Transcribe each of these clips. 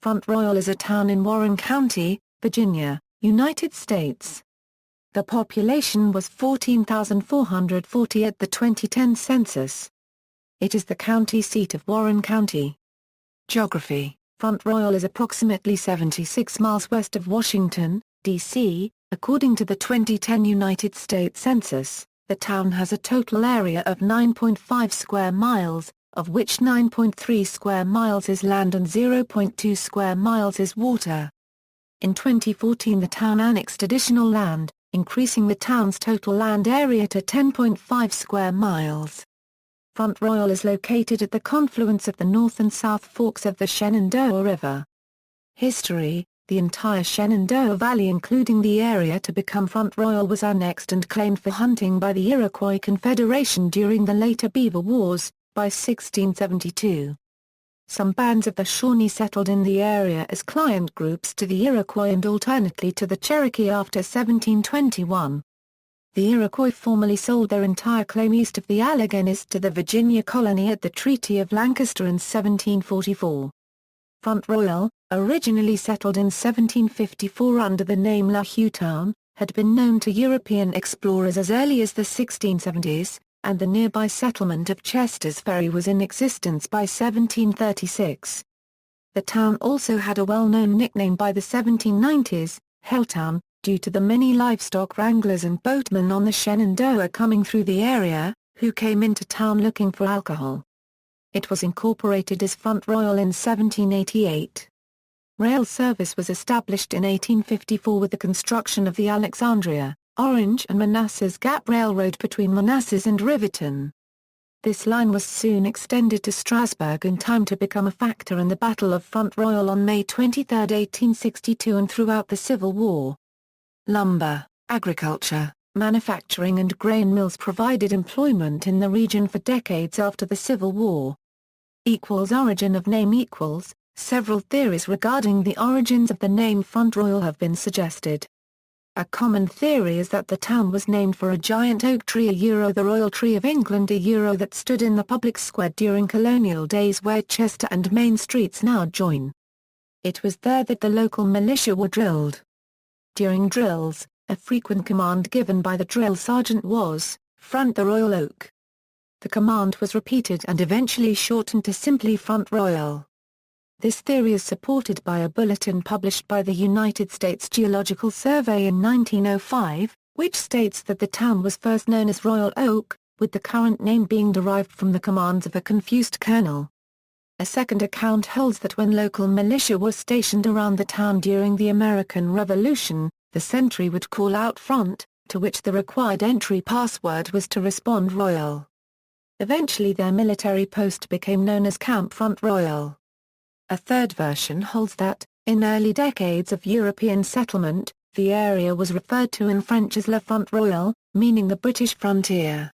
Front Royal is a town in Warren County, Virginia, United States. The population was 14,440 at the 2010 census. It is the county seat of Warren County. Geography: Front Royal is approximately 76 miles west of Washington, D.C. According to the 2010 United States Census, the town has a total area of 9.5 square miles, of which 9.3 square miles is land and 0.2 square miles is water. In 2014 the town annexed additional land, increasing the town's total land area to 10.5 square miles. Front Royal is located at the confluence of the North and South Forks of the Shenandoah River. History: the entire Shenandoah Valley including the area to become Front Royal was annexed and claimed for hunting by the Iroquois Confederation during the later Beaver Wars, by 1672. Some bands of the Shawnee settled in the area as client groups to the Iroquois and alternately to the Cherokee after 1721. The Iroquois formally sold their entire claim east of the Alleghenies to the Virginia colony at the Treaty of Lancaster in 1744. Front Royal, originally settled in 1754 under the name La Huetown, had been known to European explorers as early as the 1670s, and the nearby settlement of Chester's Ferry was in existence by 1736. The town also had a well-known nickname by the 1790s, Helltown, due to the many livestock wranglers and boatmen on the Shenandoah coming through the area, who came into town looking for alcohol. It was incorporated as Front Royal in 1788. Rail service was established in 1854 with the construction of the Alexandria, Orange and Manassas Gap Railroad between Manassas and Riverton. This line was soon extended to Strasburg in time to become a factor in the Battle of Front Royal on May 23, 1862 and throughout the Civil War. Lumber, agriculture, manufacturing and grain mills provided employment in the region for decades after the Civil War. Origin of name. Several theories regarding the origins of the name Front Royal have been suggested. A common theory is that the town was named for a giant oak tree the Royal Tree of England that stood in the public square during colonial days where Chester and Main Streets now join. It was there that the local militia were drilled. During drills, a frequent command given by the drill sergeant was, "Front the Royal Oak." The command was repeated and eventually shortened to simply Front Royal. This theory is supported by a bulletin published by the United States Geological Survey in 1905, which states that the town was first known as Royal Oak, with the current name being derived from the commands of a confused colonel. A second account holds that when local militia were stationed around the town during the American Revolution, the sentry would call out "Front," to which the required entry password was to respond "Royal." Eventually their military post became known as Camp Front Royal. A third version holds that, in early decades of European settlement, the area was referred to in French as La Front Royal, meaning the British frontier.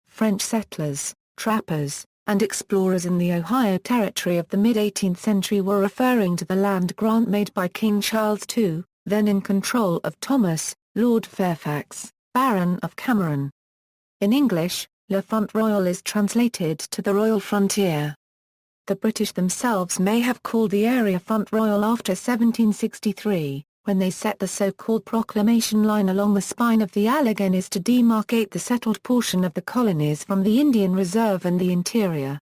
French settlers, trappers, and explorers in the Ohio Territory of the mid-18th century were referring to the land grant made by King Charles II, then in control of Thomas, Lord Fairfax, Baron of Cameron. In English, La Front Royal is translated to the Royal Frontier. The British themselves may have called the area Front Royal after 1763, when they set the so-called Proclamation Line along the spine of the Alleghenies to demarcate the settled portion of the colonies from the Indian Reserve and the interior.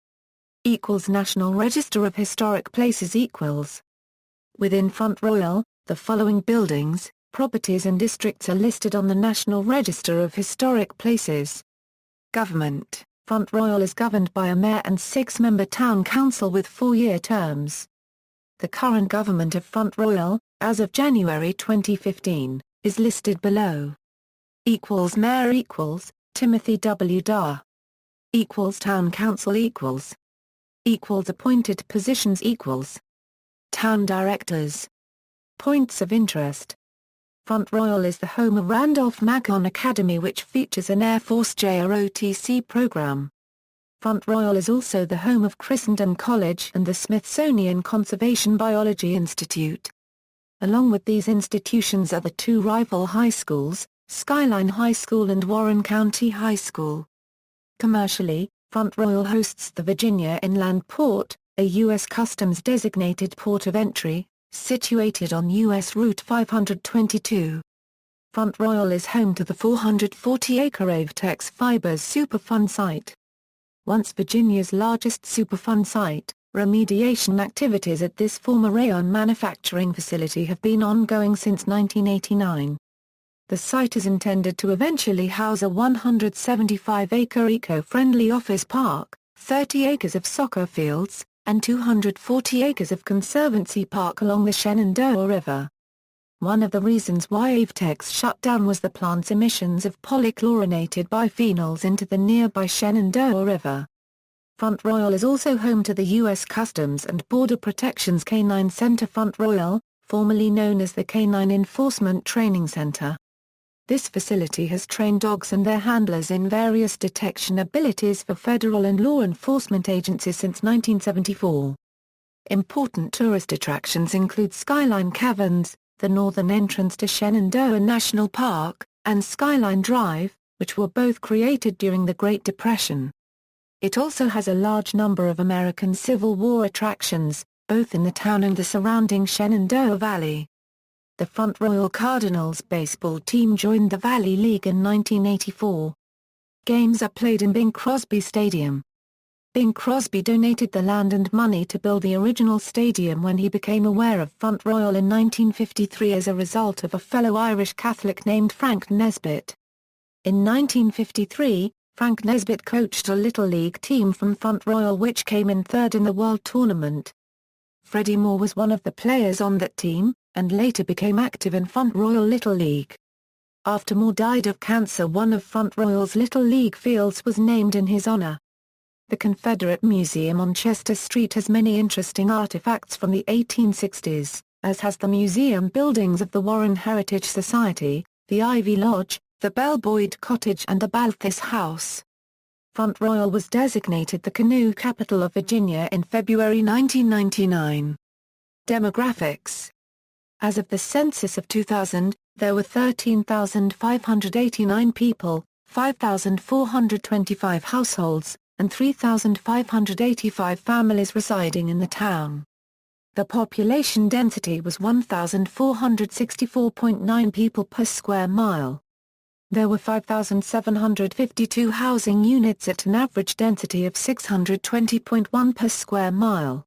National Register of Historic Places Within Front Royal, the following buildings, properties and districts are listed on the National Register of Historic Places. Government: Front Royal is governed by a mayor and 6-member town council with 4-year terms. The current government of Front Royal, as of January 2015, is listed below. Mayor Timothy W. Darr. Town council appointed positions Town directors. Points of interest. Front Royal is the home of Randolph-Macon Academy, which features an Air Force JROTC program. Front Royal is also the home of Christendom College and the Smithsonian Conservation Biology Institute. Along with these institutions are the two rival high schools, Skyline High School and Warren County High School. Commercially, Front Royal hosts the Virginia Inland Port, a U.S. Customs-designated port of entry, situated on U.S. Route 522. Front Royal is home to the 440-acre Avtex Fibers Superfund site. Once Virginia's largest Superfund site, remediation activities at this former rayon manufacturing facility have been ongoing since 1989. The site is intended to eventually house a 175-acre eco-friendly office park, 30 acres of soccer fields, and 240 acres of conservancy park along the Shenandoah River. One of the reasons why Avtex shut down was the plant's emissions of polychlorinated biphenyls into the nearby Shenandoah River. Front Royal is also home to the U.S. Customs and Border Protection's Canine Center. Front Royal, formerly known as the Canine Enforcement Training Center. This facility has trained dogs and their handlers in various detection abilities for federal and law enforcement agencies since 1974. Important tourist attractions include Skyline Caverns, the northern entrance to Shenandoah National Park, and Skyline Drive, which were both created during the Great Depression. It also has a large number of American Civil War attractions, both in the town and the surrounding Shenandoah Valley. The Front Royal Cardinals baseball team joined the Valley League in 1984. Games are played in Bing Crosby Stadium. Bing Crosby donated the land and money to build the original stadium when he became aware of Front Royal in 1953 as a result of a fellow Irish Catholic named Frank Nesbitt. In 1953, Frank Nesbitt coached a Little League team from Front Royal which came in third in the World Tournament. Freddie Moore was one of the players on that team, and later became active in Front Royal Little League. After Moore died of cancer, one of Front Royal's Little League fields was named in his honor. The Confederate Museum on Chester Street has many interesting artifacts from the 1860s, as has the museum buildings of the Warren Heritage Society, the Ivy Lodge, the Belboyd Cottage and the Balthus House. Front Royal was designated the canoe capital of Virginia in February 1999. Demographics. As of the census of 2000, there were 13,589 people, 5,425 households, and 3,585 families residing in the town. The population density was 1,464.9 people per square mile. There were 5,752 housing units at an average density of 620.1 per square mile.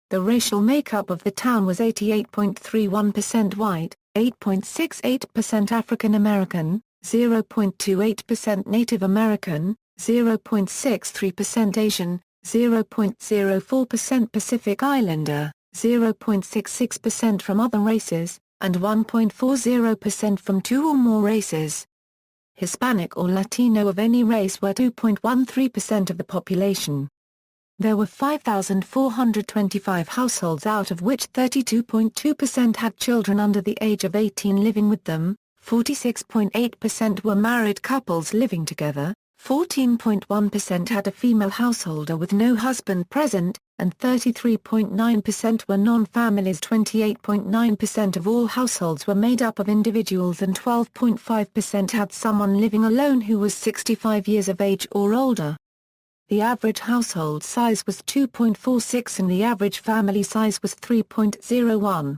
The racial makeup of the town was 88.31% white, 8.68% African American, 0.28% Native American, 0.63% Asian, 0.04% Pacific Islander, 0.66% from other races, and 1.40% from two or more races. Hispanic or Latino of any race were 2.13% of the population. There were 5,425 households, out of which 32.2% had children under the age of 18 living with them, 46.8% were married couples living together, 14.1% had a female householder with no husband present, and 33.9% were non-families. 28.9% of all households were made up of individuals and 12.5% had someone living alone who was 65 years of age or older. The average household size was 2.46 and the average family size was 3.01.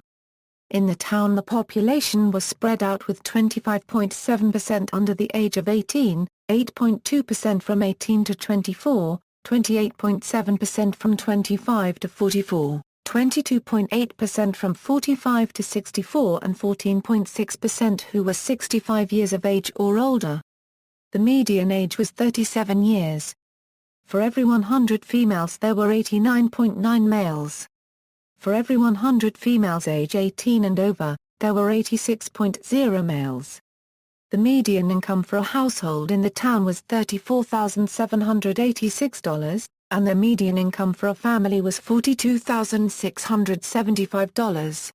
In the town the population was spread out with 25.7% under the age of 18, 8.2% from 18 to 24, 28.7% from 25 to 44, 22.8% from 45 to 64 and 14.6% who were 65 years of age or older. The median age was 37 years. For every 100 females there were 89.9 males. For every 100 females age 18 and over, there were 86.0 males. The median income for a household in the town was $34,786, and the median income for a family was $42,675.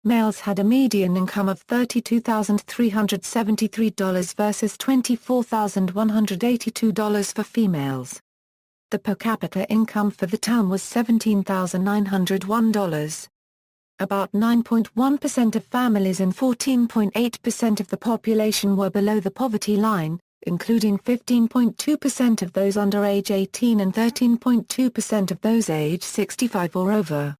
Males had a median income of $32,373 versus $24,182 for females. The per capita income for the town was $17,901. About 9.1% of families and 14.8% of the population were below the poverty line, including 15.2% of those under age 18 and 13.2% of those age 65 or over.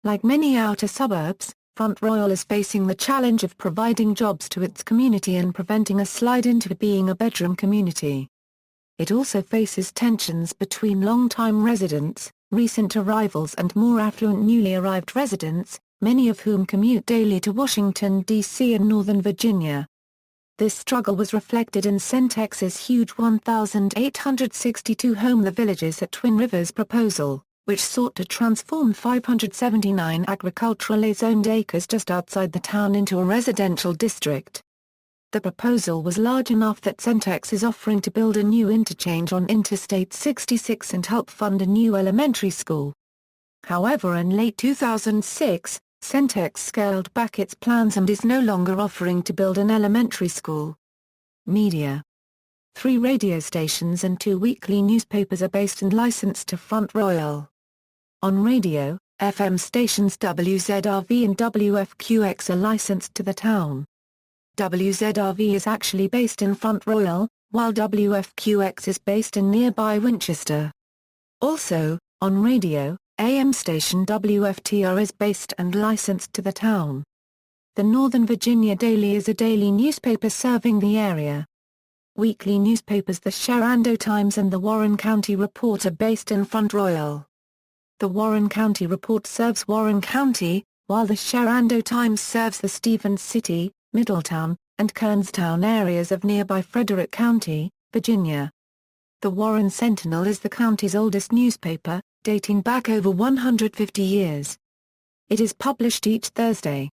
Like many outer suburbs, Front Royal is facing the challenge of providing jobs to its community and preventing a slide into being a bedroom community. It also faces tensions between long-time residents, recent arrivals and more affluent newly arrived residents, many of whom commute daily to Washington, D.C. and Northern Virginia. This struggle was reflected in Centex's huge 1,862-home The Villages at Twin Rivers proposal, which sought to transform 579 agriculturally zoned acres just outside the town into a residential district. The proposal was large enough that Centex is offering to build a new interchange on Interstate 66 and help fund a new elementary school. However, in late 2006, Centex scaled back its plans and is no longer offering to build an elementary school. Media. 3 radio stations and 2 weekly newspapers are based and licensed to Front Royal. On radio, FM stations WZRV and WFQX are licensed to the town. WZRV is actually based in Front Royal, while WFQX is based in nearby Winchester. Also, on radio, AM station WFTR is based and licensed to the town. The Northern Virginia Daily is a daily newspaper serving the area. Weekly newspapers The Shenandoah Times and the Warren County Report are based in Front Royal. The Warren County Report serves Warren County, while the Shenandoah Times serves the Stephens City, Middletown, and Kernstown areas of nearby Frederick County, Virginia. The Warren Sentinel is the county's oldest newspaper, dating back over 150 years. It is published each Thursday.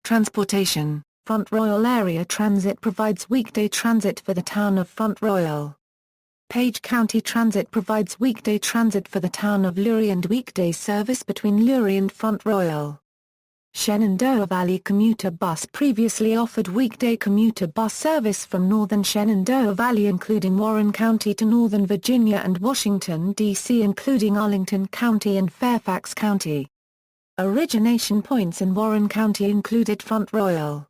Transportation. Front Royal Area Transit provides weekday transit for the town of Front Royal. Page County Transit provides weekday transit for the town of Lurie and weekday service between Lurie and Front Royal. Shenandoah Valley Commuter Bus previously offered weekday commuter bus service from northern Shenandoah Valley including Warren County to Northern Virginia and Washington, D.C. including Arlington County and Fairfax County. Origination points in Warren County included Front Royal.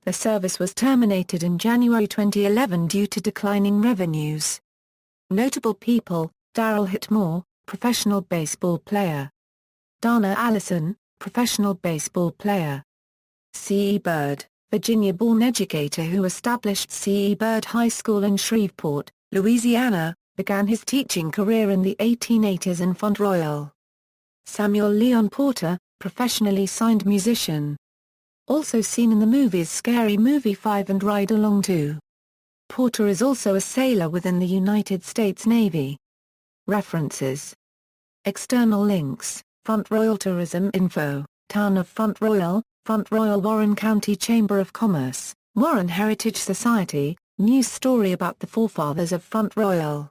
The service was terminated in January 2011 due to declining revenues. Notable people: Darrell Hitmore, professional baseball player. Dana Allison, professional baseball player. C. E. Bird, Virginia-born educator who established C. E. Bird High School in Shreveport, Louisiana, began his teaching career in the 1880s in Front Royal. Samuel Leon Porter, professionally signed musician. Also seen in the movies Scary Movie 5 and Ride Along 2. Porter is also a sailor within the United States Navy. References. External links: Front Royal Tourism Info, Town of Front Royal, Warren County Chamber of Commerce, Warren Heritage Society, news story about the forefathers of Front Royal.